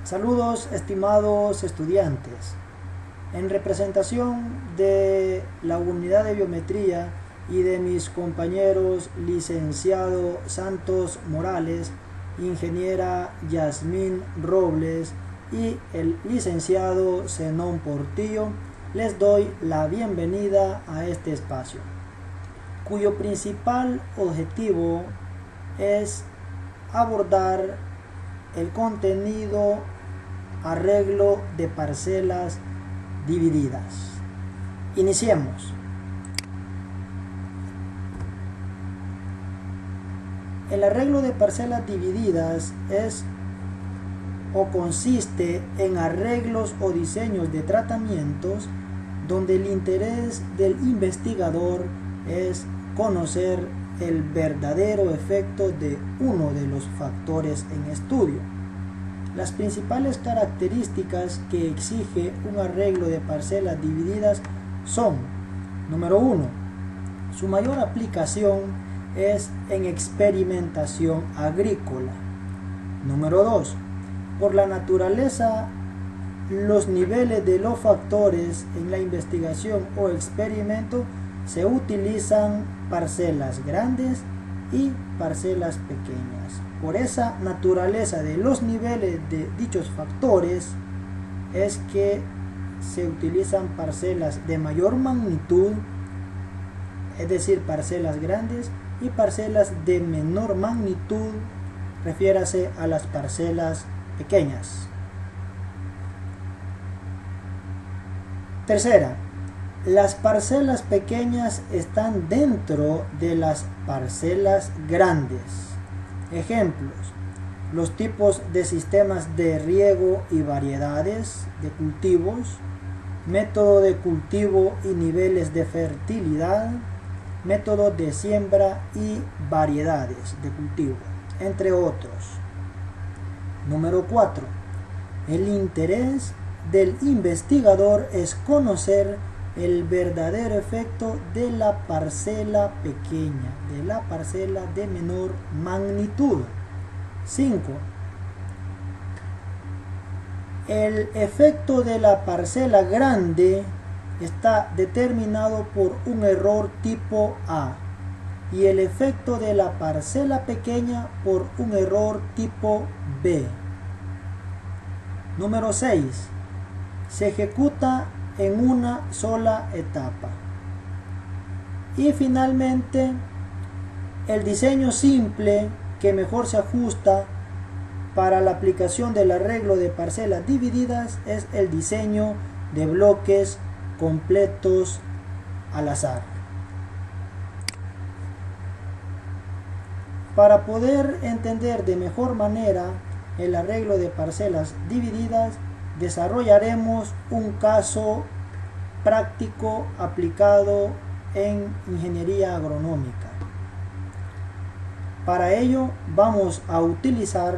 Saludos, estimados estudiantes. En representación de la unidad de biometría y de mis compañeros licenciado Santos Morales, ingeniera Yasmín Robles y el licenciado Zenón Portillo, les doy la bienvenida a este espacio, cuyo principal objetivo es abordar el contenido arreglo de parcelas divididas. Iniciemos. El arreglo de parcelas divididas es o consiste en arreglos o diseños de tratamientos donde el interés del investigador es conocer el verdadero efecto de uno de los factores en estudio. Las principales características que exige un arreglo de parcelas divididas son: número 1, su mayor aplicación es en experimentación agrícola. Número 2, por la naturaleza, los niveles de los factores en la investigación o experimento se utilizan parcelas grandes y parcelas pequeñas. Por esa naturaleza de los niveles de dichos factores es que se utilizan parcelas de mayor magnitud, es decir, parcelas grandes, y parcelas de menor magnitud, refiérase a las parcelas pequeñas. Tercera, las parcelas pequeñas están dentro de las parcelas grandes. Ejemplos: los tipos de sistemas de riego y variedades de cultivos, método de cultivo y niveles de fertilidad, método de siembra y variedades de cultivo, entre otros. Número 4. El interés del investigador es conocer el verdadero efecto de la parcela pequeña, de la parcela de menor magnitud. 5. El efecto de la parcela grande está determinado por un error tipo A y el efecto de la parcela pequeña por un error tipo B. Número 6. Se ejecuta en una sola etapa. Y finalmente, el diseño simple que mejor se ajusta para la aplicación del arreglo de parcelas divididas es el diseño de bloques completos al azar. Para poder entender de mejor manera el arreglo de parcelas divididas, desarrollaremos un caso práctico aplicado en ingeniería agronómica. Para ello vamos a utilizar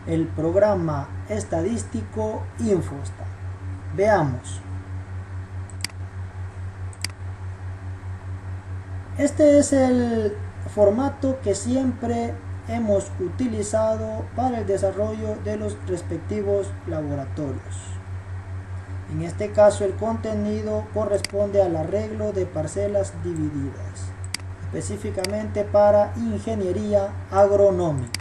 el programa estadístico Infostat. Veamos. Este es el formato que siempre hemos utilizado para el desarrollo de los respectivos laboratorios. En este caso, el contenido corresponde al arreglo de parcelas divididas, específicamente para ingeniería agronómica.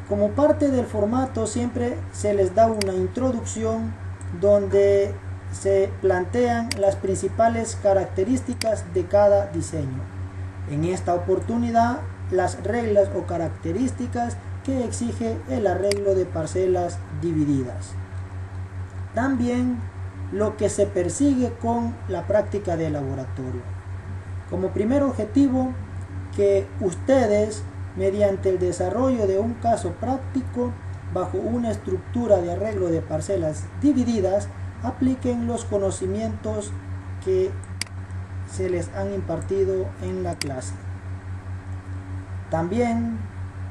Como parte del formato, siempre se les da una introducción donde se plantean las principales características de cada diseño. En esta oportunidad, las reglas o características que exige el arreglo de parcelas divididas. También lo que se persigue con la práctica de laboratorio. Como primer objetivo, que ustedes, mediante el desarrollo de un caso práctico bajo una estructura de arreglo de parcelas divididas, apliquen los conocimientos que se les han impartido en la clase. También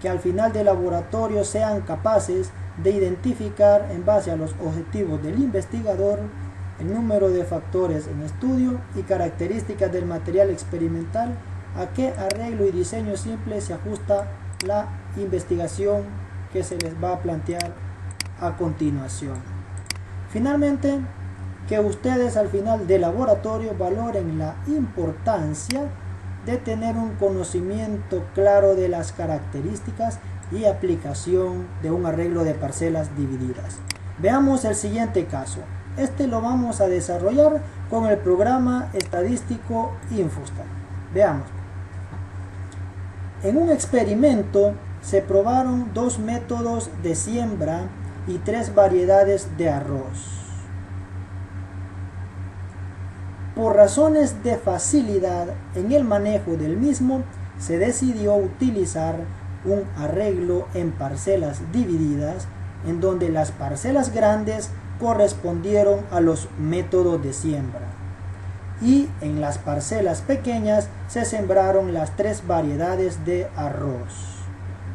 que al final del laboratorio sean capaces de identificar, en base a los objetivos del investigador, el número de factores en estudio y características del material experimental, a qué arreglo y diseño simple se ajusta la investigación que se les va a plantear a continuación. Finalmente, que ustedes al final del laboratorio valoren la importancia de tener un conocimiento claro de las características y aplicación de un arreglo de parcelas divididas. Veamos el siguiente caso. Este lo vamos a desarrollar con el programa estadístico Infostat. Veamos. En un experimento se probaron 2 métodos de siembra y 3 variedades de arroz. Por razones de facilidad en el manejo del mismo, se decidió utilizar un arreglo en parcelas divididas, en donde las parcelas grandes correspondieron a los métodos de siembra, y en las parcelas pequeñas se sembraron las 3 variedades de arroz.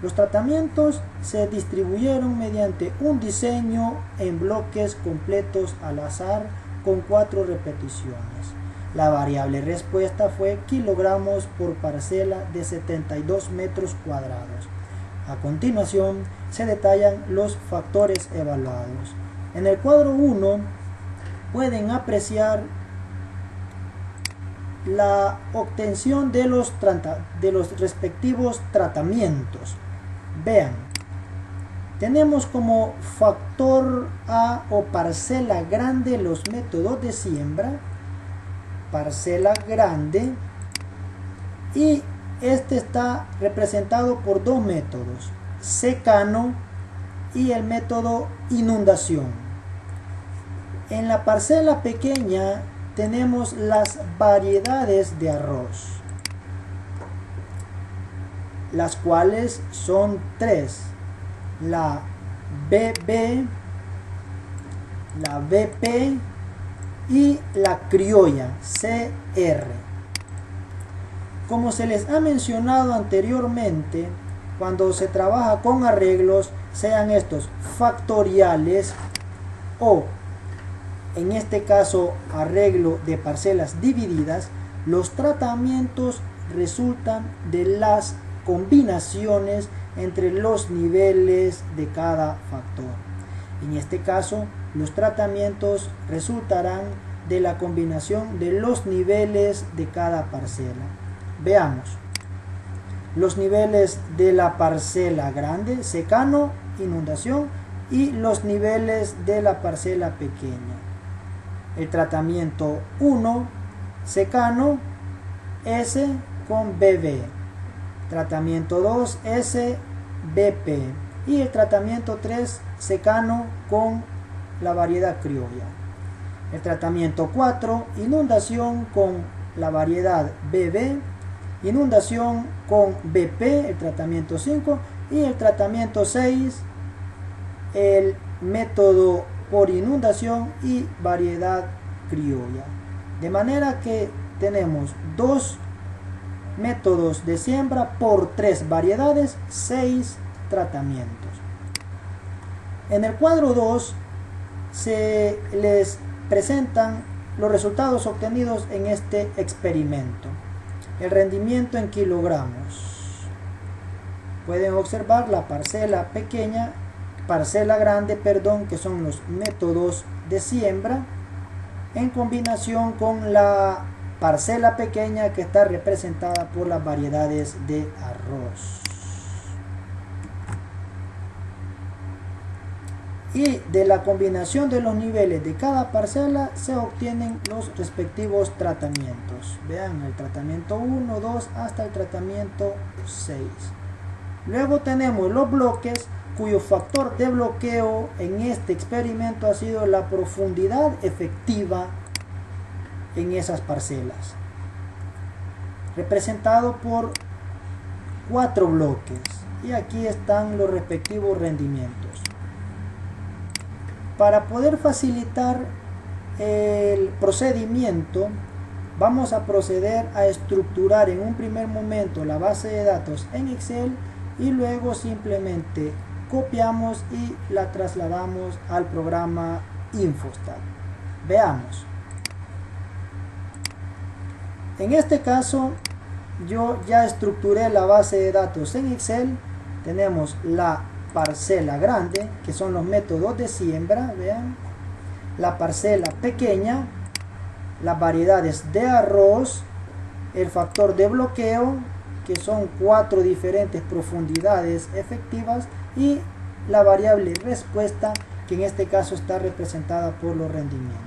Los tratamientos se distribuyeron mediante un diseño en bloques completos al azar con 4 repeticiones. La variable respuesta fue kilogramos por parcela de 72 metros cuadrados. A continuación se detallan los factores evaluados. En el cuadro 1 pueden apreciar la obtención de los respectivos tratamientos. Vean, tenemos como factor A o parcela grande los métodos de siembra, parcela grande, y este está representado por 2 métodos, secano y el método inundación. En la parcela pequeña tenemos las variedades de arroz, las cuales son 3: la BB, la BP y la criolla CR. Como se les ha mencionado anteriormente, cuando se trabaja con arreglos, sean estos factoriales o en este caso arreglo de parcelas divididas, los tratamientos resultan de las combinaciones entre los niveles de cada factor. En este caso, los tratamientos resultarán de la combinación de los niveles de cada parcela. Veamos. Los niveles de la parcela grande, secano, inundación, y los niveles de la parcela pequeña. El tratamiento 1, secano, S con BB. Tratamiento 2, S, BP. Y el tratamiento 3, secano con la variedad criolla. El tratamiento 4, inundación con la variedad BB. Inundación con BP, el tratamiento 5. Y el tratamiento 6, el método por inundación y variedad criolla. De manera que tenemos 2 métodos de siembra por 3 variedades, 6 tratamientos. En el cuadro 2 se les presentan los resultados obtenidos en este experimento. El rendimiento en kilogramos. Pueden observar la parcela pequeña, parcela grande, perdón, que son los métodos de siembra, en combinación con la parcela pequeña que está representada por las variedades de arroz. Y de la combinación de los niveles de cada parcela se obtienen los respectivos tratamientos. Vean, el tratamiento 1, 2 hasta el tratamiento 6. Luego tenemos los bloques, cuyo factor de bloqueo en este experimento ha sido la profundidad efectiva en esas parcelas, representado por 4 bloques, y aquí están los respectivos rendimientos. Para poder facilitar el procedimiento, vamos a proceder a estructurar en un primer momento la base de datos en Excel y luego simplemente copiamos y la trasladamos al programa Infostat. Veamos. En este caso yo ya estructuré la base de datos en Excel tenemos la parcela grande, que son los métodos de siembra, vean, la parcela pequeña, las variedades de arroz, el factor de bloqueo, que son 4 diferentes profundidades efectivas, y la variable respuesta, que en este caso está representada por los rendimientos.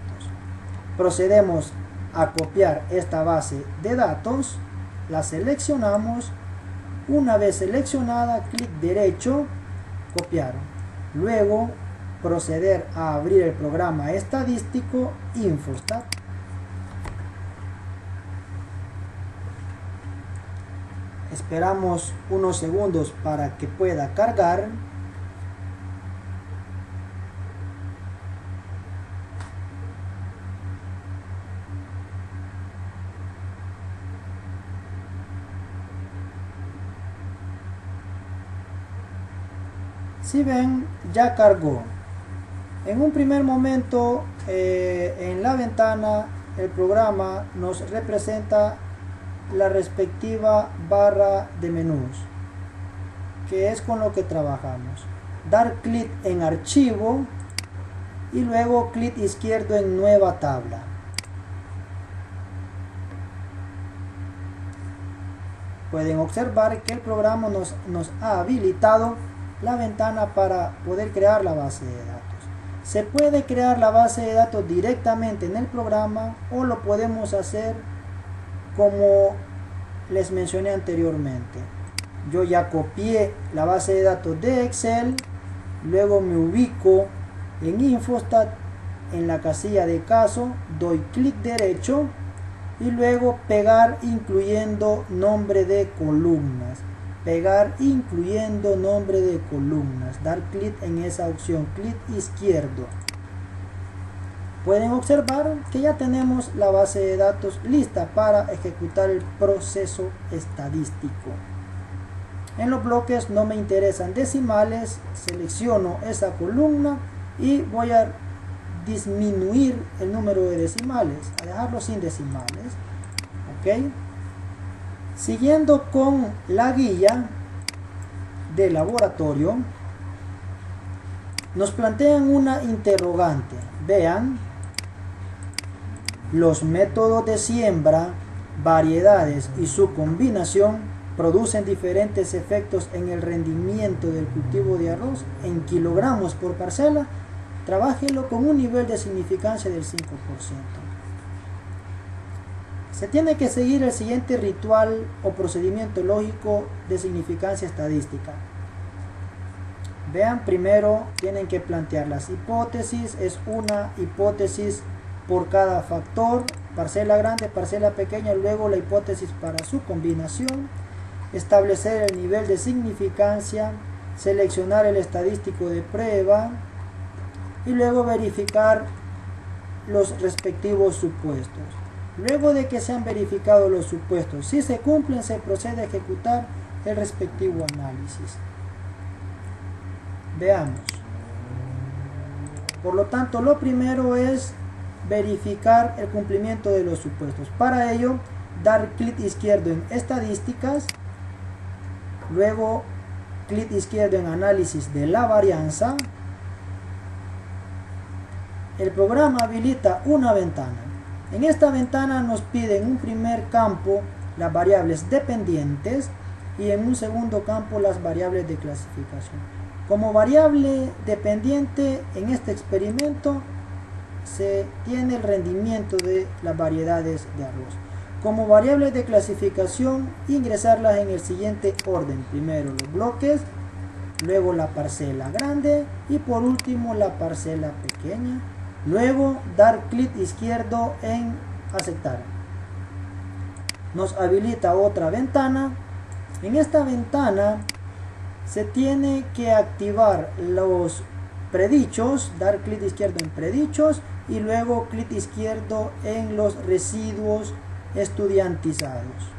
Procedemos a copiar esta base de datos, la seleccionamos. Una vez seleccionada, clic derecho, copiar. Luego proceder a abrir el programa estadístico Infostat. Esperamos unos segundos para que pueda cargar. Si ven, ya cargó. En un primer momento, en la ventana, el programa nos representa la respectiva barra de menús, que es con lo que trabajamos. Dar clic en archivo y luego clic izquierdo en nueva tabla. Pueden observar que el programa nos ha habilitado la ventana para poder crear la base de datos. Se puede crear la base de datos directamente en el programa, o lo podemos hacer como les mencioné anteriormente. Yo ya copié la base de datos de Excel, luego me ubico en Infostat, en la casilla de caso, doy clic derecho y luego pegar incluyendo nombre de columnas. Pegar incluyendo nombre de columnas, dar clic en esa opción, clic izquierdo. Pueden observar que ya tenemos la base de datos lista para ejecutar el proceso estadístico. En los bloques no me interesan decimales, selecciono esa columna y voy a disminuir el número de decimales, a dejarlo sin decimales. ¿Ok? Siguiendo con la guía de laboratorio, nos plantean una interrogante. Vean, los métodos de siembra, variedades y su combinación producen diferentes efectos en el rendimiento del cultivo de arroz en kilogramos por parcela. Trabájelo con un nivel de significancia del 5%. Se tiene que seguir el siguiente ritual o procedimiento lógico de significancia estadística. Vean, primero tienen que plantear las hipótesis. Es una hipótesis por cada factor, parcela grande, parcela pequeña, luego la hipótesis para su combinación. Establecer el nivel de significancia, seleccionar el estadístico de prueba y luego verificar los respectivos supuestos. Luego de que se han verificado los supuestos, si se cumplen, se procede a ejecutar el respectivo análisis. Veamos. Por lo tanto, lo primero es verificar el cumplimiento de los supuestos. Para ello, dar clic izquierdo en estadísticas, luego clic izquierdo en análisis de la varianza. El programa habilita una ventana. En esta ventana nos pide en un primer campo las variables dependientes y en un segundo campo las variables de clasificación. Como variable dependiente en este experimento se tiene el rendimiento de las variedades de arroz. Como variables de clasificación, ingresarlas en el siguiente orden: primero los bloques, luego la parcela grande y por último la parcela pequeña. Luego dar clic izquierdo en aceptar. Nos habilita otra ventana. En esta ventana se tiene que activar los predichos, dar clic izquierdo en predichos y luego clic izquierdo en los residuos estudiantizados.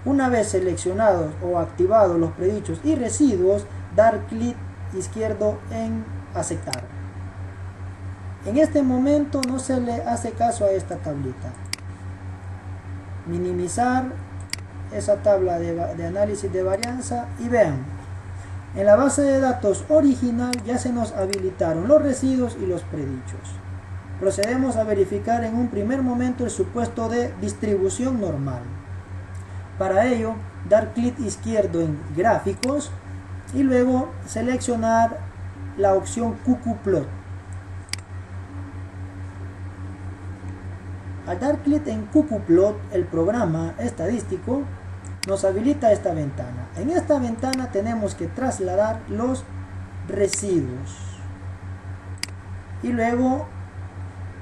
Una vez seleccionados o activados los predichos y residuos, dar clic izquierdo en aceptar. En este momento no se le hace caso a esta tablita. Minimizar esa tabla de análisis de varianza y vean, En la base de datos original ya se nos habilitaron los residuos y los predichos. Procedemos a verificar en un primer momento el supuesto de distribución normal. Para ello, dar clic izquierdo en Gráficos y luego seleccionar la opción qqplot. Al dar clic en qqplot, el programa estadístico nos habilita esta ventana. En esta ventana tenemos que trasladar los residuos y luego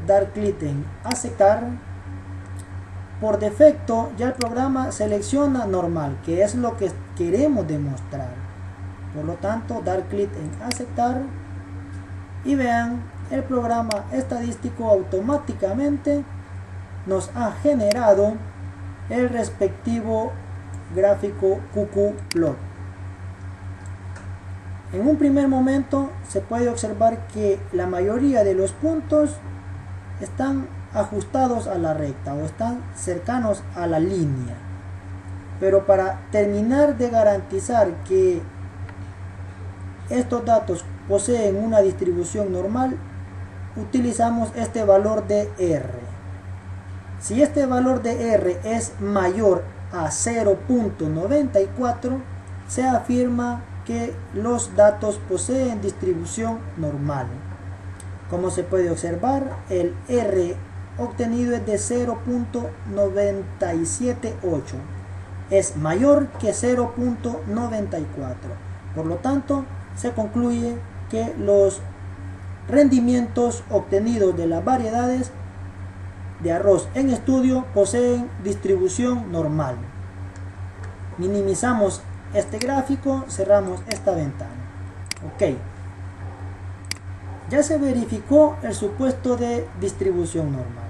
dar clic en aceptar. Por defecto ya el programa selecciona normal, que es lo que queremos demostrar. Por lo tanto, dar clic en aceptar y vean, el programa estadístico automáticamente nos ha generado el respectivo gráfico qqplot. En un primer momento se puede observar que la mayoría de los puntos están ajustados a la recta o están cercanos a la línea, pero para terminar de garantizar que estos datos poseen una distribución normal, utilizamos este valor de R. Si este valor de R es mayor a 0.94, se afirma que los datos poseen distribución normal. Como se puede observar, el R obtenido es de 0.978, es mayor que 0.94. Por lo tanto, se concluye que los rendimientos obtenidos de las variedades de arroz en estudio poseen distribución normal. Minimizamos este gráfico, cerramos esta ventana. Ok. Ya se verificó el supuesto de distribución normal.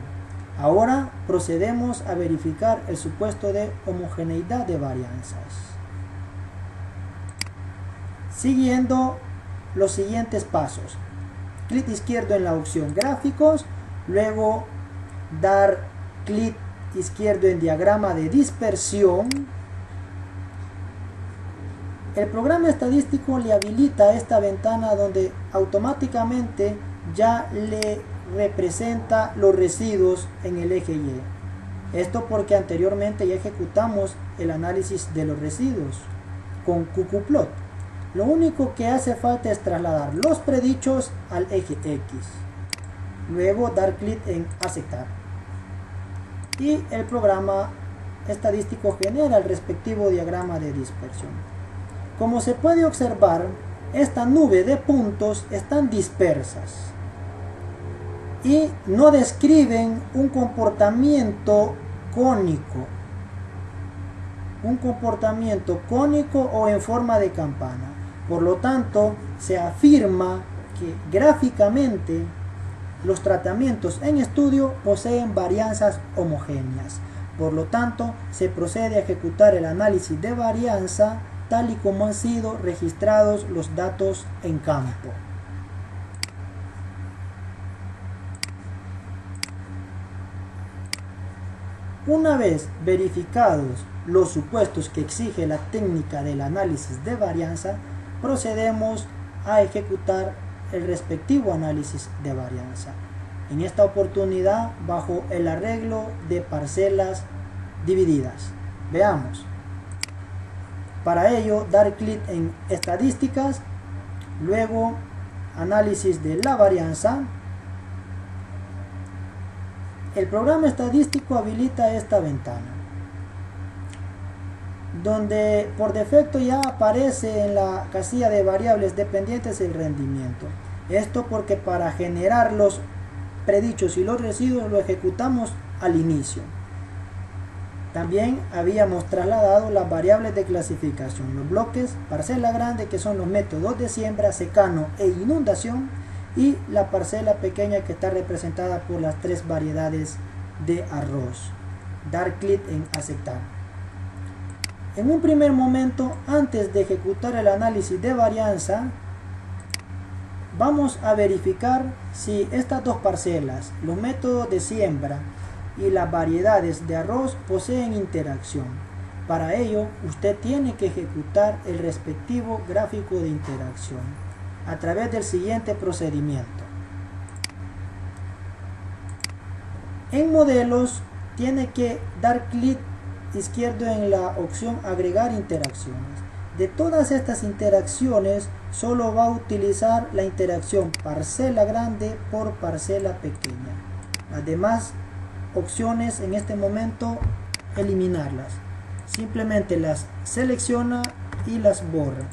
Ahora procedemos a verificar el supuesto de homogeneidad de varianzas, siguiendo los siguientes pasos. Clic izquierdo en la opción Gráficos, luego dar clic izquierdo en diagrama de dispersión. El programa estadístico le habilita esta ventana donde automáticamente ya le representa los residuos en el eje Y. Esto porque anteriormente ya ejecutamos el análisis de los residuos con qqplot. Lo único que hace falta es trasladar los predichos al eje X. Luego dar clic en aceptar. Y el programa estadístico genera el respectivo diagrama de dispersión. Como se puede observar, esta nube de puntos están dispersas y no describen un comportamiento cónico o en forma de campana. Por lo tanto, se afirma que gráficamente los tratamientos en estudio poseen varianzas homogéneas. Por lo tanto, se procede a ejecutar el análisis de varianza tal y como han sido registrados los datos en campo. Una vez verificados los supuestos que exige la técnica del análisis de varianza, procedemos a ejecutar el respectivo análisis de varianza. En esta oportunidad bajo el arreglo de parcelas divididas. Veamos. Para ello, dar clic en Estadísticas, luego Análisis de la varianza. El programa estadístico habilita esta ventana, donde por defecto ya aparece en la casilla de variables dependientes el rendimiento. Esto porque para generar los predichos y los residuos lo ejecutamos al inicio. También habíamos trasladado las variables de clasificación, los bloques, parcela grande, que son los métodos de siembra, secano e inundación, y la parcela pequeña que está representada por las tres variedades de arroz. Dar clic en aceptar. En un primer momento, antes de ejecutar el análisis de varianza, vamos a verificar si estas dos parcelas, los métodos de siembra y las variedades de arroz, poseen interacción. Para ello, usted tiene que ejecutar el respectivo gráfico de interacción a través del siguiente procedimiento. En modelos, tiene que dar clic izquierdo en la opción agregar interacciones. De todas estas interacciones, solo va a utilizar la interacción parcela grande por parcela pequeña. Las demás opciones en este momento, eliminarlas. Simplemente las selecciona y las borra.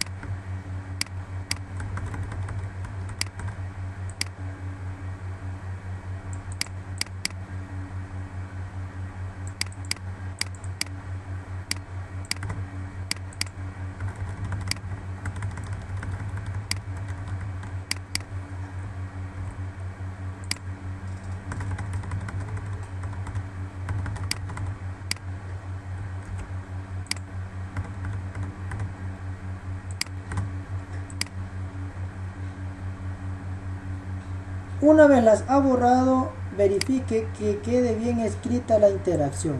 Una vez las ha borrado, verifique que quede bien escrita la interacción,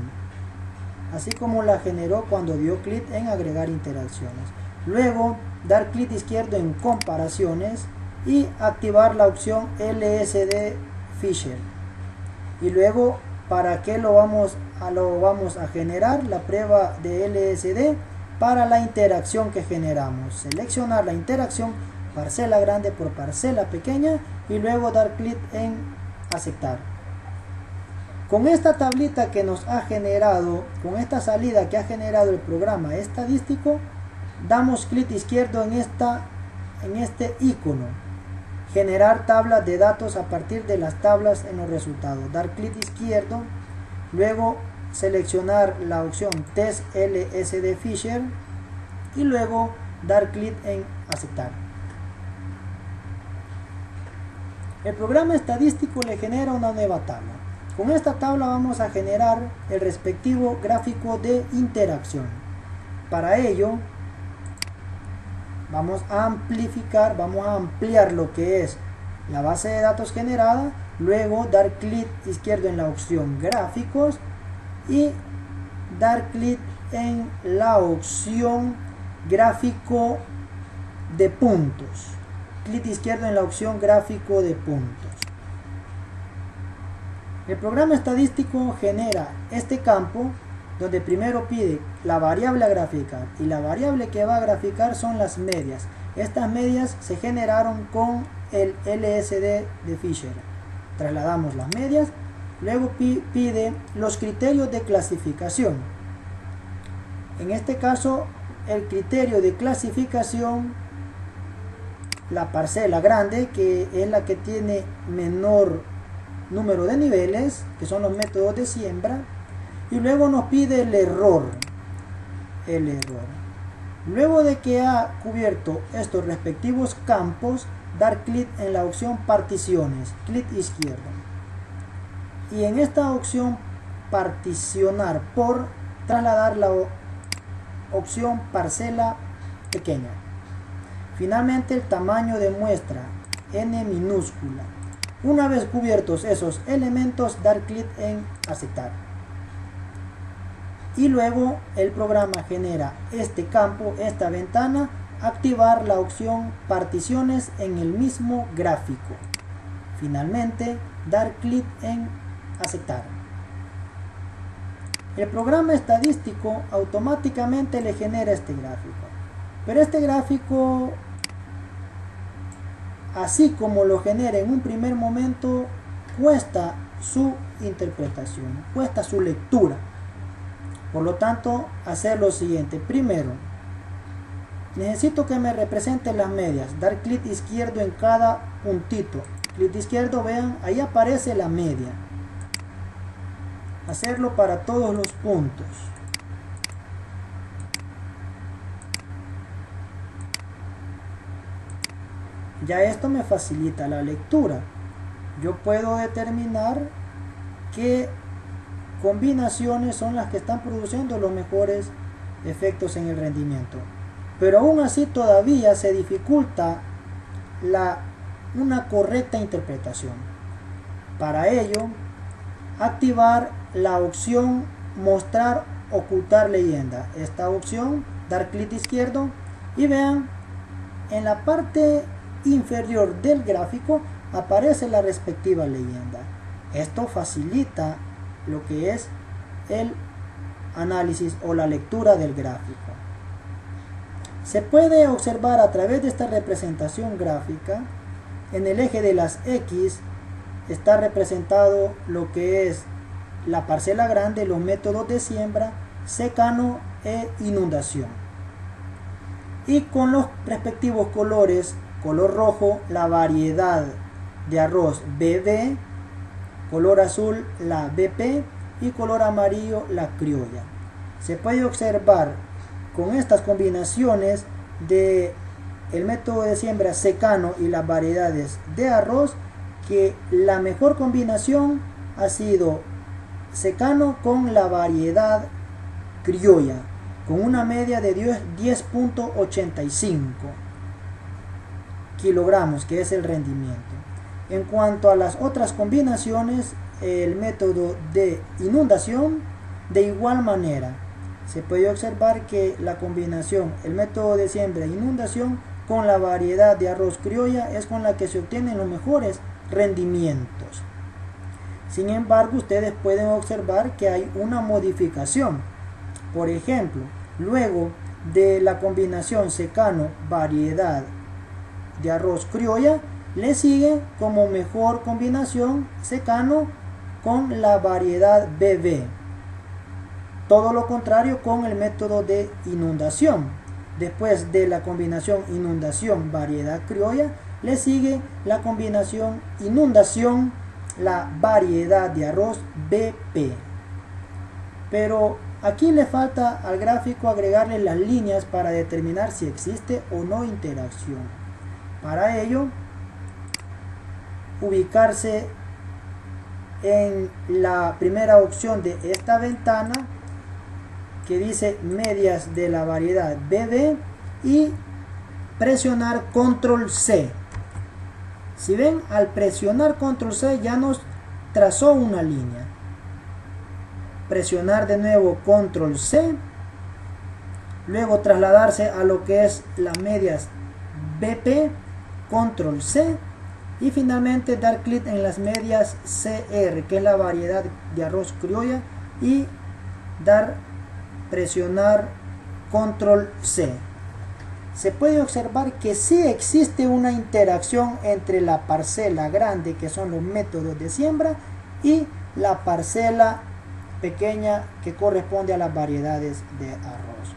así como la generó cuando dio clic en agregar interacciones. Luego, dar clic izquierdo en comparaciones y activar la opción LSD Fisher. Y luego, ¿para qué lo vamos a generar? La prueba de LSD para la interacción que generamos. Seleccionar la interacción parcela grande por parcela pequeña y luego dar clic en aceptar. Con esta tablita que nos ha generado, con esta salida que ha generado el programa estadístico, damos clic izquierdo en este icono, generar tablas de datos a partir de las tablas en los resultados. Dar clic izquierdo, luego seleccionar la opción Test LSD Fisher y luego dar clic en aceptar. El programa estadístico le genera una nueva tabla. Con esta tabla vamos a generar el respectivo gráfico de interacción. Para ello, vamos a ampliar lo que es la base de datos generada, luego dar clic izquierdo en la opción gráficos y dar clic en la opción gráfico de puntos. Clic izquierdo en la opción gráfico de puntos. El programa estadístico genera este campo donde primero pide la variable a graficar y la variable que va a graficar son las medias. Estas medias se generaron con el LSD de Fisher. Trasladamos las medias, luego pide los criterios de clasificación. En este caso, el criterio de clasificación, la parcela grande, que es la que tiene menor número de niveles, que son los métodos de siembra, y luego nos pide el error. Luego de que ha cubierto estos respectivos campos, dar clic en la opción particiones, clic izquierdo, y en esta opción particionar por, trasladar la opción parcela pequeña. Finalmente, el tamaño de muestra, n minúscula. Una vez cubiertos esos elementos, dar clic en aceptar. Y luego el programa genera este campo, esta ventana, activar la opción particiones en el mismo gráfico. Finalmente, dar clic en aceptar. El programa estadístico automáticamente le genera este gráfico. Pero este gráfico, así como lo genera en un primer momento, cuesta su interpretación, cuesta su lectura. Por lo tanto, hacer lo siguiente. Primero, necesito que me representen las medias. Dar clic izquierdo en cada puntito. Clic izquierdo, vean, ahí aparece la media. Hacerlo para todos los puntos. Ya esto me facilita la lectura. Yo puedo determinar qué combinaciones son las que están produciendo los mejores efectos en el rendimiento. Pero aún así todavía se dificulta una correcta interpretación. Para ello, activar la opción mostrar ocultar leyenda. Esta opción, dar clic izquierdo y vean, en la parte inferior del gráfico aparece la respectiva leyenda. Esto facilita lo que es el análisis o la lectura del gráfico. Se puede observar a través de esta representación gráfica, en el eje de las X está representado lo que es la parcela grande, los métodos de siembra, secano e inundación. Y con los respectivos colores, color rojo, la variedad de arroz BB, color azul, la BP y color amarillo, la criolla. Se puede observar con estas combinaciones de el método de siembra secano y las variedades de arroz que la mejor combinación ha sido secano con la variedad criolla, con una media de 10.85 kilogramos, que es el rendimiento. En cuanto a las otras combinaciones, el método de inundación, de igual manera, se puede observar que la combinación, el método de siembra e inundación con la variedad de arroz criolla es con la que se obtienen los mejores rendimientos. Sin embargo, ustedes pueden observar que hay una modificación. Por ejemplo, luego de la combinación secano variedad de arroz criolla, le sigue como mejor combinación secano con la variedad BB. Todo lo contrario con el método de inundación. Después de la combinación inundación variedad criolla, le sigue la combinación inundación la variedad de arroz BP. Pero aquí le falta al gráfico agregarle las líneas para determinar si existe o no interacción. Para ello, ubicarse en la primera opción de esta ventana que dice medias de la variedad BB y presionar control C. Si ven, al presionar control C ya nos trazó una línea. Presionar de nuevo control C, luego trasladarse a lo que es las medias BP, control C, y finalmente dar clic en las medias CR, que es la variedad de arroz criolla, y presionar control C. Se puede observar que sí existe una interacción entre la parcela grande, que son los métodos de siembra, y la parcela pequeña, que corresponde a las variedades de arroz.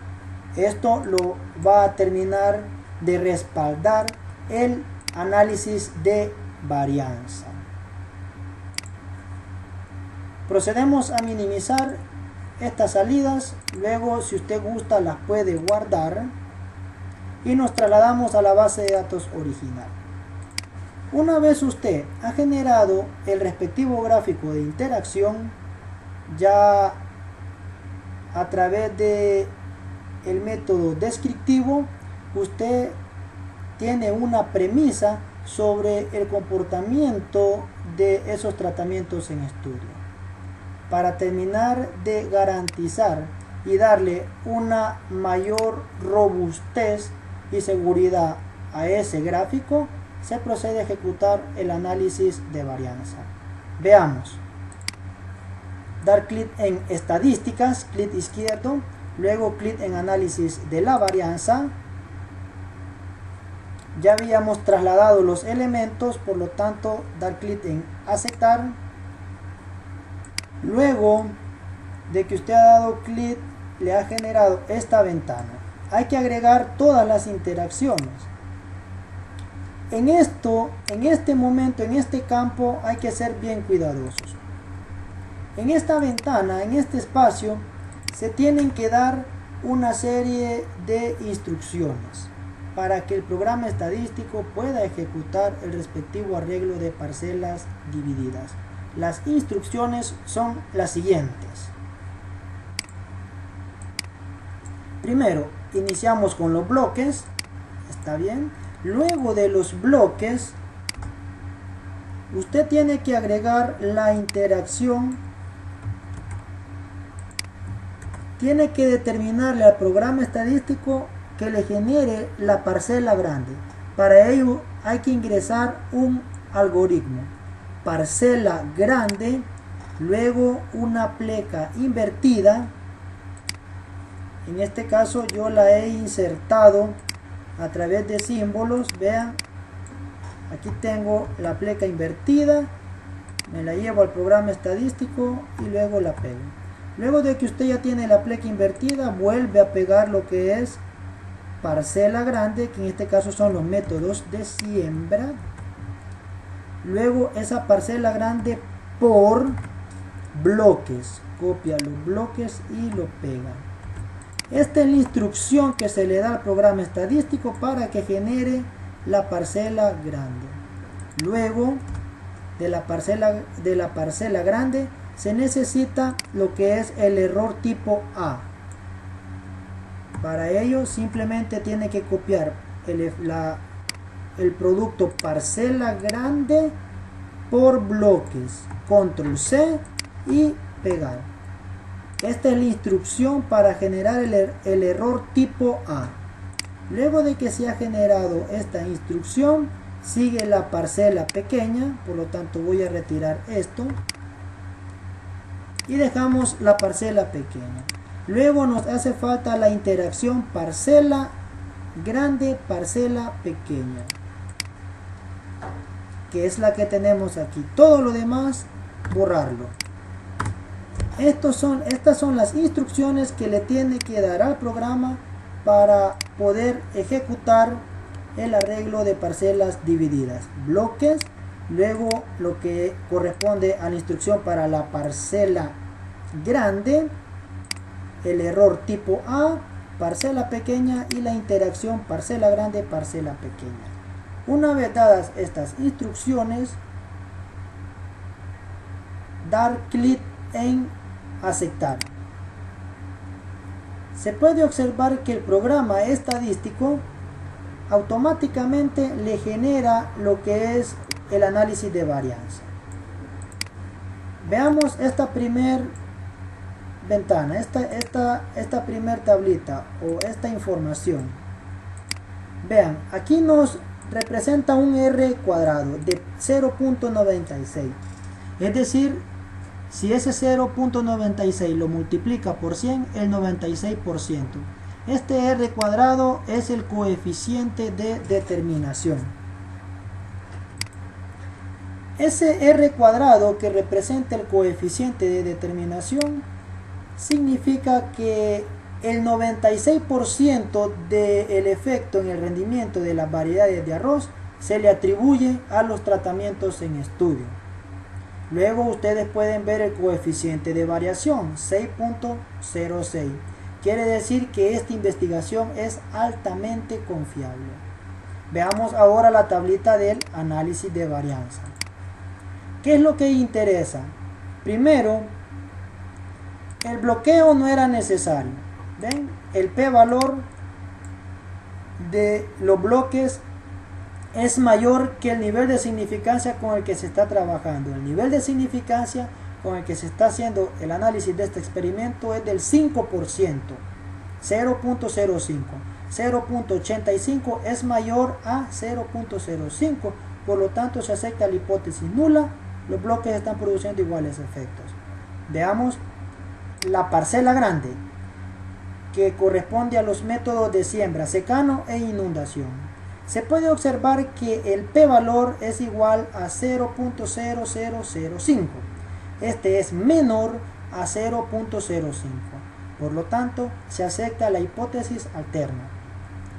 Esto lo va a terminar de respaldar el análisis de varianza. Procedemos a minimizar estas salidas. Luego, si usted gusta, las puede guardar y nos trasladamos a la base de datos original. Una vez usted ha generado el respectivo gráfico de interacción, ya a través de el método descriptivo, usted tiene una premisa sobre el comportamiento de esos tratamientos en estudio. Para terminar de garantizar y darle una mayor robustez y seguridad a ese gráfico, se procede a ejecutar el análisis de varianza. Veamos. Dar clic en estadísticas, clic izquierdo, luego clic en análisis de la varianza. Ya habíamos trasladado los elementos, por lo tanto dar clic en aceptar. Luego de que usted ha dado clic, le ha generado esta ventana. Hay que agregar todas las interacciones. En este momento, en este campo, hay que ser bien cuidadosos. En esta ventana, en este espacio, se tienen que dar una serie de instrucciones para que el programa estadístico pueda ejecutar el respectivo arreglo de parcelas divididas. Las instrucciones son las siguientes. Primero, iniciamos con los bloques. ¿Está bien? Luego de los bloques, usted tiene que agregar la interacción tiene que determinarle al programa estadístico que le genere la parcela grande. Para ello hay que ingresar un algoritmo: parcela grande, luego una pleca invertida. En este caso yo la he insertado a través de símbolos. Vean, aquí tengo la pleca invertida, me la llevo al programa estadístico y luego la pego. Luego de que usted ya tiene la pleca invertida, vuelve a pegar lo que es parcela grande, que en este caso son los métodos de siembra. Luego esa parcela grande por bloques, copia los bloques y lo pega. Esta es la instrucción que se le da al programa estadístico para que genere la parcela grande. Luego de la parcela grande se necesita lo que es el error tipo A. Para ello simplemente tiene que copiar el producto parcela grande por bloques, control C y pegar. Esta es la instrucción para generar el error tipo A. Luego de que se ha generado esta instrucción, sigue la parcela pequeña, por lo tanto voy a retirar esto y dejamos la parcela pequeña. Luego nos hace falta la interacción parcela grande, parcela pequeña, que es la que tenemos aquí. Todo lo demás, borrarlo. Estas son las instrucciones que le tiene que dar al programa para poder ejecutar el arreglo de parcelas divididas. Bloques, luego lo que corresponde a la instrucción para la parcela grande, el error tipo A, parcela pequeña y la interacción parcela grande, parcela pequeña. Una vez dadas estas instrucciones, dar clic en aceptar. Se puede observar que el programa estadístico automáticamente le genera lo que es el análisis de varianza. Veamos esta primer ventana, esta primer tablita o esta información. Vean, aquí nos representa un R cuadrado de 0.96, es decir, si ese 0.96 lo multiplica por 100, el 96%. Este R cuadrado es el coeficiente de determinación. Ese R cuadrado que representa el coeficiente de determinación significa que el 96% del efecto en el rendimiento de las variedades de arroz se le atribuye a los tratamientos en estudio. Luego ustedes pueden ver el coeficiente de variación, 6.06. Quiere decir que esta investigación es altamente confiable. Veamos ahora la tablita del análisis de varianza. ¿Qué es lo que interesa? Primero, el bloqueo no era necesario. ¿Ven? El p-valor de los bloques es mayor que el nivel de significancia con el que se está trabajando. El nivel de significancia con el que se está haciendo el análisis de este experimento es del 5%, 0.05. 0.85 es mayor a 0.05, por lo tanto se acepta la hipótesis nula. Los bloques están produciendo iguales efectos. Veamos la parcela grande, que corresponde a los métodos de siembra, secano e inundación. Se puede observar que el p-valor es igual a 0.0005. Este es menor a 0.05. Por lo tanto, se acepta la hipótesis alterna.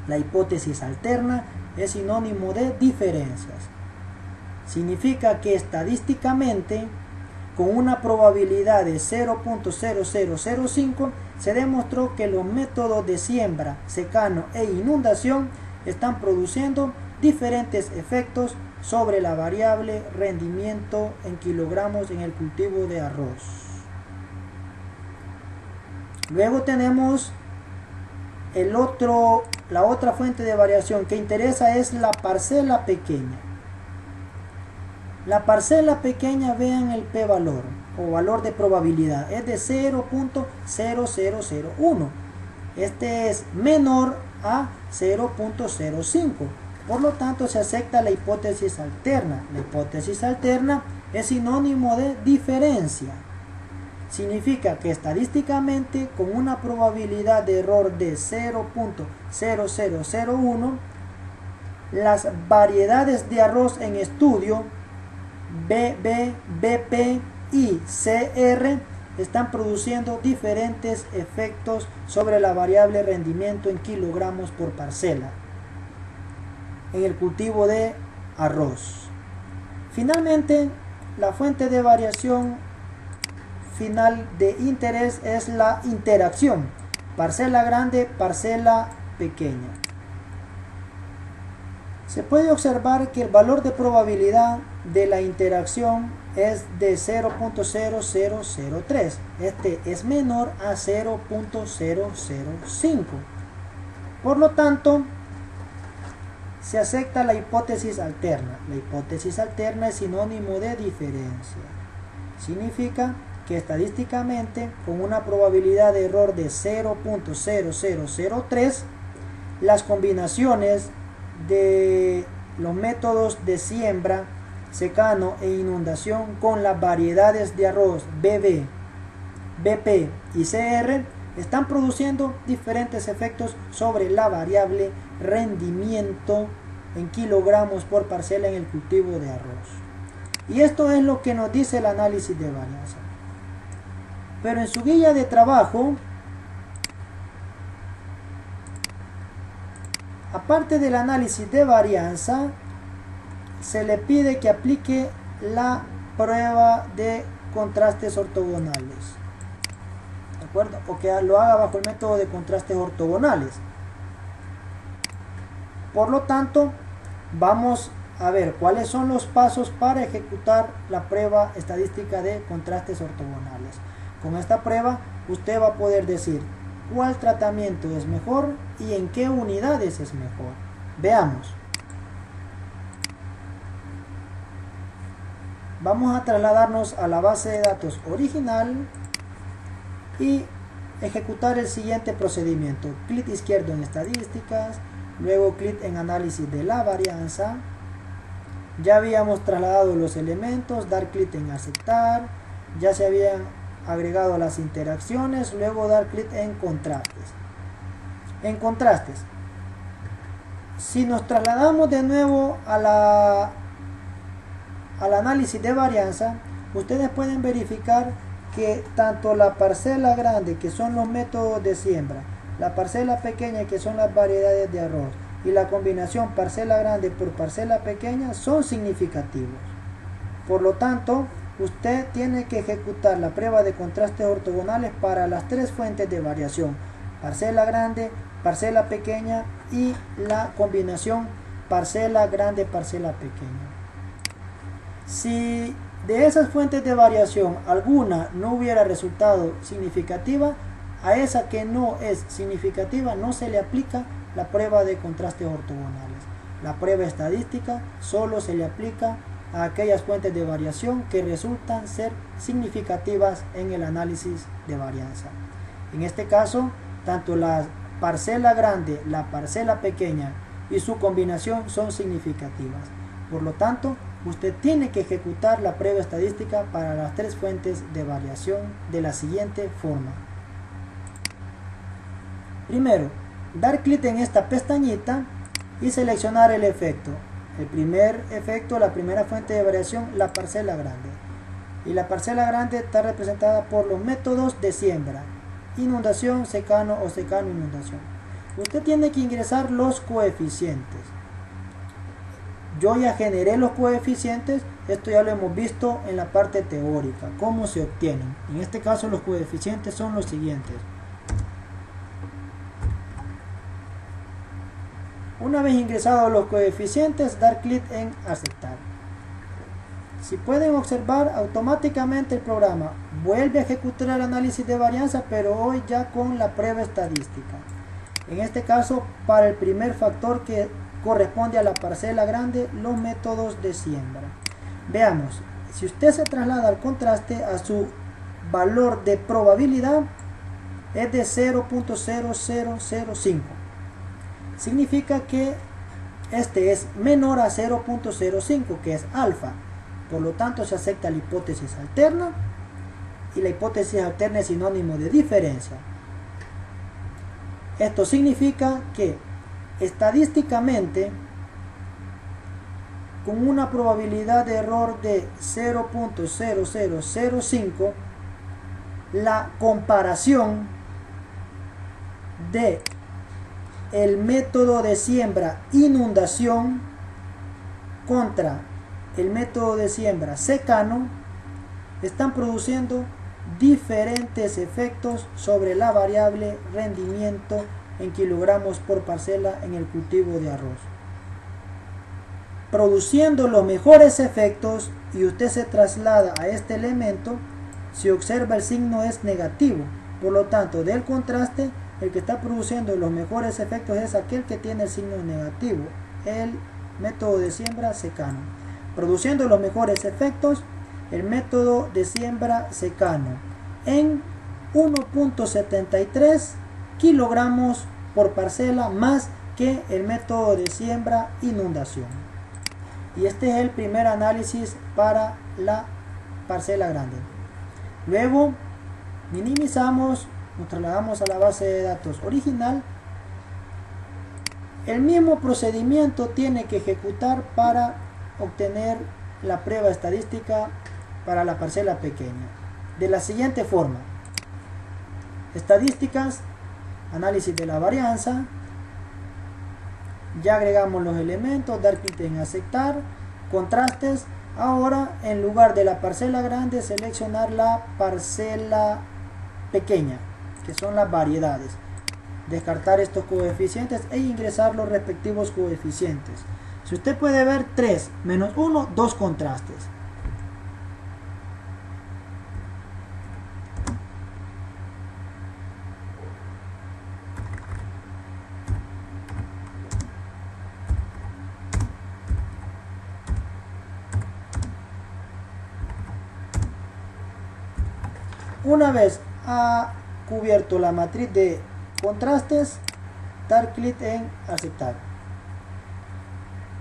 La hipótesis alterna es sinónimo de diferencias. Significa que estadísticamente, con una probabilidad de 0.0005, se demostró que los métodos de siembra, secano e inundación están produciendo diferentes efectos sobre la variable rendimiento en kilogramos en el cultivo de arroz. Luego tenemos la otra fuente de variación que interesa, es la parcela pequeña. La parcela pequeña, vean el p-valor, o valor de probabilidad es de 0.0001. Este es menor a 0.05. Por lo tanto, se acepta la hipótesis alterna. La hipótesis alterna es sinónimo de diferencia. Significa que estadísticamente, con una probabilidad de error de 0.0001, las variedades de arroz en estudio BB, BP y CR están produciendo diferentes efectos sobre la variable rendimiento en kilogramos por parcela en el cultivo de arroz. Finalmente, la fuente de variación final de interés es la interacción parcela grande, parcela pequeña. Se puede observar que el valor de probabilidad de la interacción es de 0.0003. Este es menor a 0.005. Por lo tanto, se acepta la hipótesis alterna. La hipótesis alterna es sinónimo de diferencia. Significa que estadísticamente, con una probabilidad de error de 0.0003, las combinaciones de los métodos de siembra, secano e inundación con las variedades de arroz BB, BP y CR están produciendo diferentes efectos sobre la variable rendimiento en kilogramos por parcela en el cultivo de arroz. Y esto es lo que nos dice el análisis de varianza. Pero en su guía de trabajo, aparte del análisis de varianza, se le pide que aplique la prueba de contrastes ortogonales. ¿De acuerdo? O que lo haga bajo el método de contrastes ortogonales. Por lo tanto, vamos a ver cuáles son los pasos para ejecutar la prueba estadística de contrastes ortogonales. Con esta prueba, usted va a poder decir cuál tratamiento es mejor y en qué unidades es mejor. Veamos. Vamos a trasladarnos a la base de datos original y ejecutar el siguiente procedimiento. Clic izquierdo en estadísticas, luego clic en análisis de la varianza. Ya habíamos trasladado los elementos, dar clic en aceptar, ya se habían agregado las interacciones, luego dar clic en contrastes. En contrastes, si nos trasladamos de nuevo al análisis de varianza, ustedes pueden verificar que tanto la parcela grande, que son los métodos de siembra, la parcela pequeña, que son las variedades de arroz, y la combinación parcela grande por parcela pequeña son significativos. Por lo tanto, usted tiene que ejecutar la prueba de contrastes ortogonales para las tres fuentes de variación: parcela grande, parcela pequeña y la combinación parcela grande, parcela pequeña. Si de esas fuentes de variación alguna no hubiera resultado significativa, a esa que no es significativa no se le aplica la prueba de contrastes ortogonales. La prueba estadística solo se le aplica a aquellas fuentes de variación que resultan ser significativas en el análisis de varianza. En este caso, tanto la parcela grande, la parcela pequeña y su combinación son significativas. Por lo tanto, usted tiene que ejecutar la prueba estadística para las tres fuentes de variación de la siguiente forma. Primero, dar clic en esta pestañita y seleccionar el efecto. El primer efecto, la primera fuente de variación, la parcela grande. Y la parcela grande está representada por los métodos de siembra: inundación, secano o secano inundación. Usted tiene que ingresar los coeficientes. Yo ya generé los coeficientes, esto ya lo hemos visto en la parte teórica, cómo se obtienen. En este caso los coeficientes son los siguientes. Una vez ingresados los coeficientes, dar clic en aceptar. Si pueden observar, automáticamente el programa vuelve a ejecutar el análisis de varianza, pero hoy ya con la prueba estadística. En este caso, para el primer factor que corresponde a la parcela grande, los métodos de siembra. Veamos, si usted se traslada al contraste, a su valor de probabilidad es de 0.0005. Significa que este es menor a 0.05, que es alfa. Por lo tanto, se acepta la hipótesis alterna, y la hipótesis alterna es sinónimo de diferencia. Esto significa que estadísticamente, con una probabilidad de error de 0.0005, la comparación de el método de siembra inundación contra el método de siembra secano están produciendo diferentes efectos sobre la variable rendimiento en kilogramos por parcela en el cultivo de arroz, produciendo los mejores efectos. Y usted se traslada a este elemento, si observa, el signo es negativo. Por lo tanto, del contraste, el que está produciendo los mejores efectos es aquel que tiene el signo negativo, el método de siembra secano. Produciendo los mejores efectos, el método de siembra secano en 1.73 kilogramos por parcela más que el método de siembra inundación. Y este es el primer análisis para la parcela grande. Luego minimizamos, nos trasladamos a la base de datos original. El mismo procedimiento tiene que ejecutar para obtener la prueba estadística para la parcela pequeña, de la siguiente forma: estadísticas, análisis de la varianza, ya agregamos los elementos, dar clic en aceptar, contrastes. Ahora, en lugar de la parcela grande, seleccionar la parcela pequeña, que son las variedades, descartar estos coeficientes e ingresar los respectivos coeficientes. Si usted puede ver, 3 menos 1, 2 contrastes. Una vez ha cubierto la matriz de contrastes, dar clic en aceptar.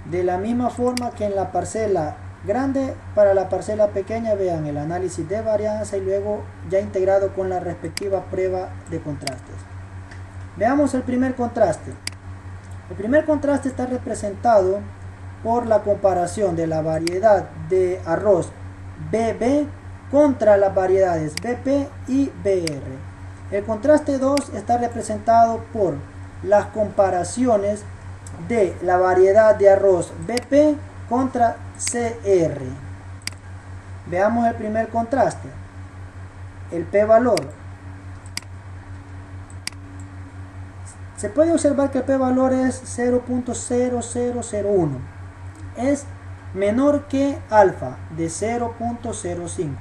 De la misma forma que en la parcela grande, para la parcela pequeña vean el análisis de varianza y luego ya integrado con la respectiva prueba de contrastes. Veamos el primer contraste. El primer contraste está representado por la comparación de la variedad de arroz BB contra las variedades BP y BR. El contraste 2 está representado por las comparaciones de la variedad de arroz BP contra CR. Veamos el primer contraste. El p-valor. Se puede observar que el p-valor es 0.0001. Es menor que alfa de 0.05.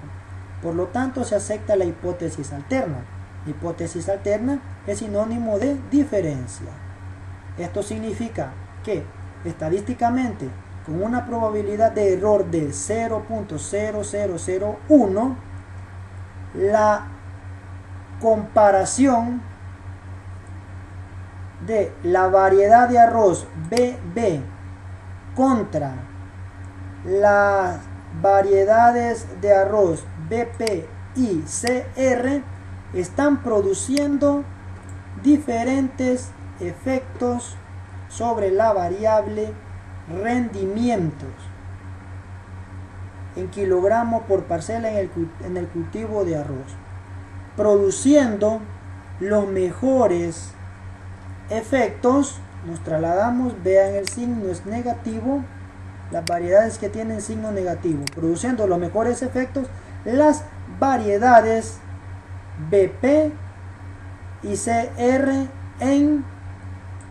Por lo tanto, se acepta la hipótesis alterna. La hipótesis alterna es sinónimo de diferencia. Esto significa que estadísticamente, con una probabilidad de error de 0.0001, la comparación de la variedad de arroz BB contra las variedades de arroz BP y CR están produciendo diferentes efectos sobre la variable rendimientos en kilogramos por parcela en el cultivo de arroz, produciendo los mejores efectos. Nos trasladamos, vean, el signo es negativo, las variedades que tienen signo negativo, produciendo los mejores efectos las variedades BP y CR en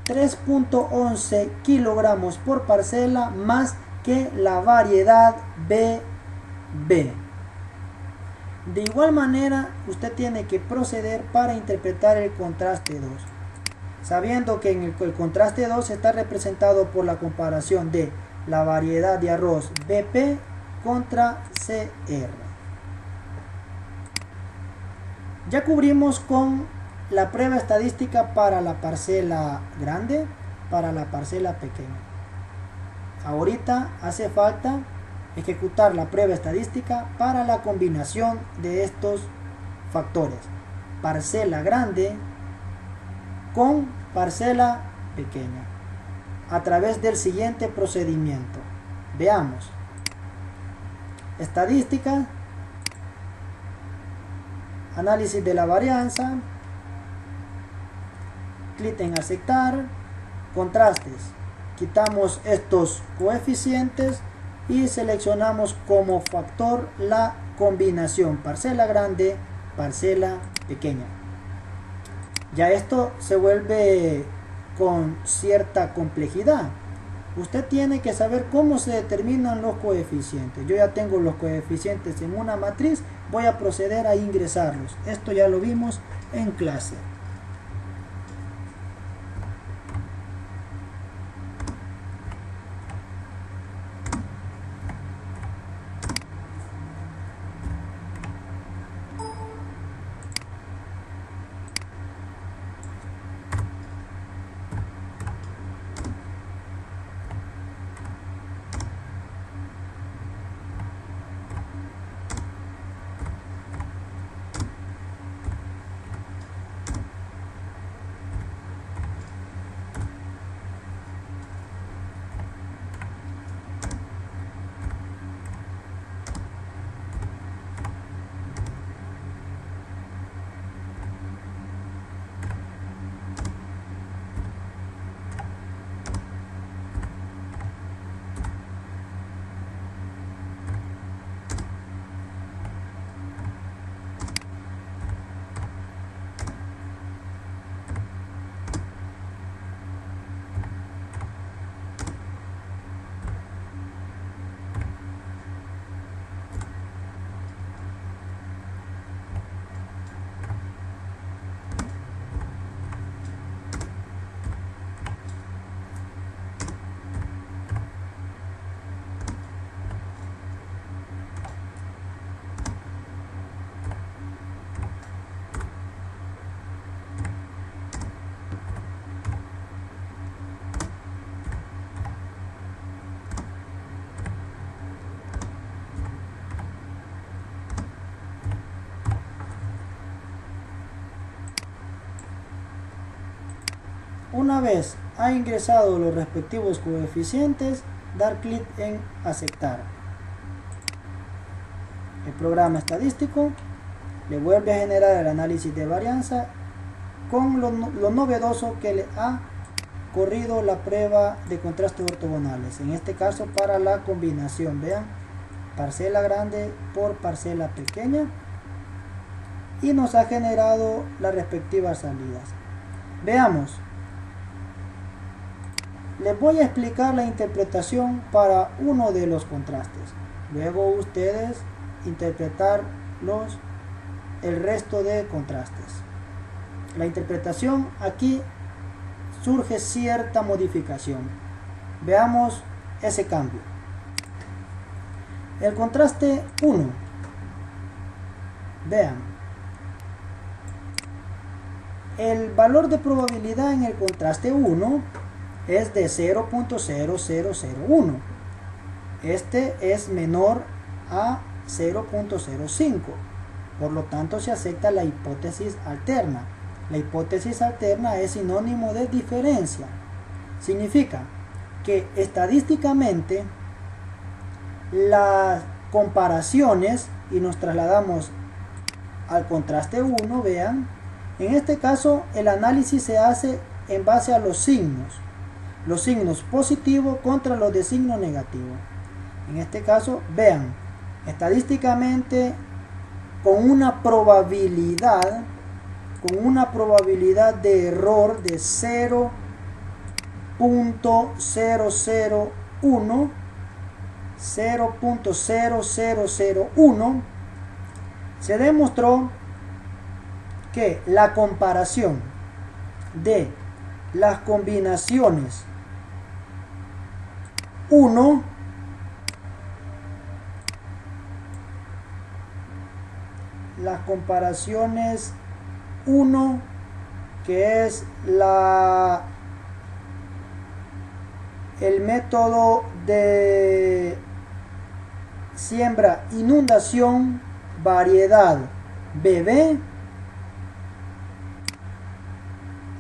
3.11 kilogramos por parcela más que la variedad BB. De igual manera, usted tiene que proceder para interpretar el contraste 2, sabiendo que en el contraste 2 está representado por la comparación de la variedad de arroz BP contra CR. Ya cubrimos con la prueba estadística para la parcela grande, para la parcela pequeña. Ahorita hace falta ejecutar la prueba estadística para la combinación de estos factores: parcela grande con parcela pequeña, a través del siguiente procedimiento. Veamos: estadística, análisis de la varianza, clic en aceptar, contrastes, quitamos estos coeficientes y seleccionamos como factor la combinación parcela grande, parcela pequeña. Ya esto se vuelve con cierta complejidad. Usted tiene que saber cómo se determinan los coeficientes. Yo ya tengo los coeficientes en una matriz, voy a proceder a ingresarlos. Esto ya lo vimos en clase. Una vez ha ingresado los respectivos coeficientes, dar clic en aceptar. El programa estadístico le vuelve a generar el análisis de varianza con lo novedoso que le ha corrido la prueba de contrastes ortogonales, en este caso para la combinación. Vean, parcela grande por parcela pequeña, y nos ha generado las respectivas salidas. Veamos. Les voy a explicar la interpretación para uno de los contrastes. Luego ustedes interpretar el resto de contrastes. La interpretación, aquí surge cierta modificación. Veamos ese cambio. El contraste 1. Vean. El valor de probabilidad en el contraste 1 es de 0.0001. Este es menor a 0.05. Por lo tanto, se acepta la hipótesis alterna. La hipótesis alterna es sinónimo de diferencia. Significa que estadísticamente las comparaciones, y nos trasladamos al contraste 1, vean, en este caso el análisis se hace en base a los signos positivos contra los de signo negativo. En este caso, vean, estadísticamente con una probabilidad de error de 0.0001, se demostró que la comparación de las combinaciones 1 las comparaciones 1, que es el método de siembra, inundación, variedad BB.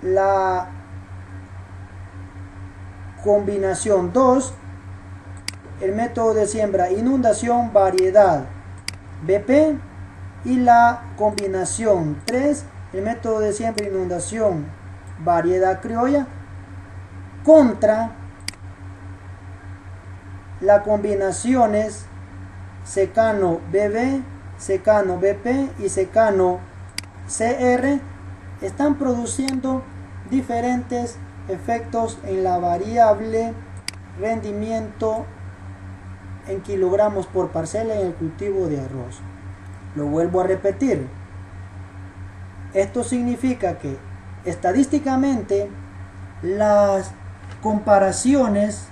La combinación 2, el método de siembra, inundación, variedad BP. Y la combinación 3, el método de siembra, inundación, variedad criolla, contra las combinaciones secano BB, secano BP y secano CR. Están produciendo diferentes efectos en la variable rendimiento en kilogramos por parcela en el cultivo de arroz. Lo vuelvo a repetir. Esto significa que estadísticamente las comparaciones,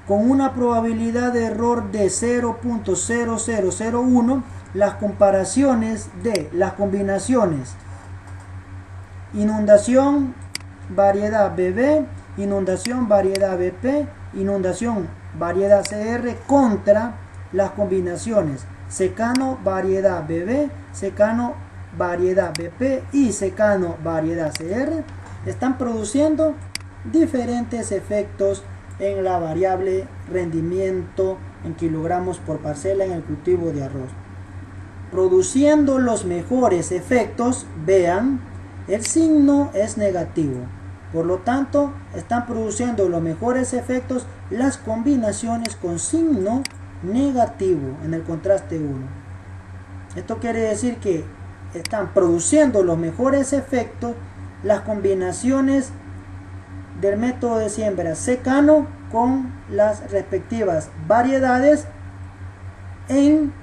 con una probabilidad de error de 0.0001, las comparaciones de las combinaciones inundación, variedad BB, inundación, variedad BP, inundación, variedad CR, contra las combinaciones secano, variedad BB, secano, variedad BP y secano, variedad CR, están produciendo diferentes efectos en la variable rendimiento en kilogramos por parcela en el cultivo de arroz. Produciendo los mejores efectos, vean, el signo es negativo. Por lo tanto, están produciendo los mejores efectos las combinaciones con signo negativo en el contraste 1. Esto quiere decir que están produciendo los mejores efectos las combinaciones del método de siembra secano con las respectivas variedades en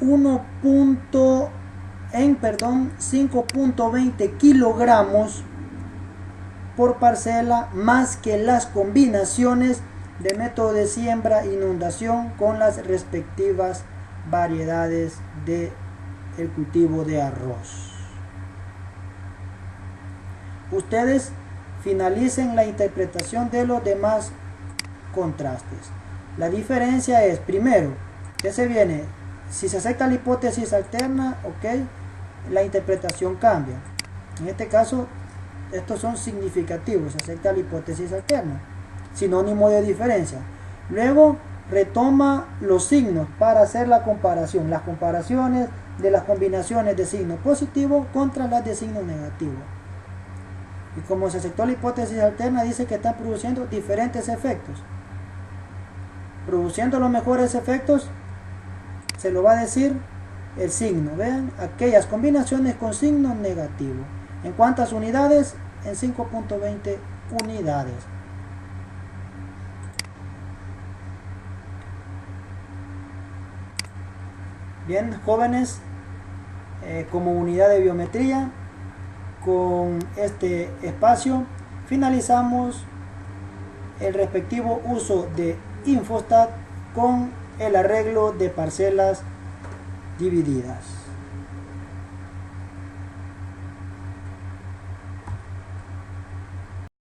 5.20 kilogramos por parcela, más que las combinaciones de método de siembra inundación con las respectivas variedades del cultivo de arroz. Ustedes finalicen la interpretación de los demás contrastes. La diferencia es, primero, ¿qué se viene? Si se acepta la hipótesis alterna, ok, la interpretación cambia. En este caso, estos son significativos, se acepta la hipótesis alterna, sinónimo de diferencia. Luego, retoma los signos para hacer la comparación, las comparaciones de las combinaciones de signo positivo contra las de signo negativo. Y como se aceptó la hipótesis alterna, dice que están produciendo diferentes efectos. Produciendo los mejores efectos, se lo va a decir el signo. Vean, aquellas combinaciones con signo negativo. ¿En cuántas unidades? En 5.20 unidades. Bien, jóvenes, como unidad de biometría, con este espacio finalizamos el respectivo uso de Infostat con el arreglo de parcelas divididas.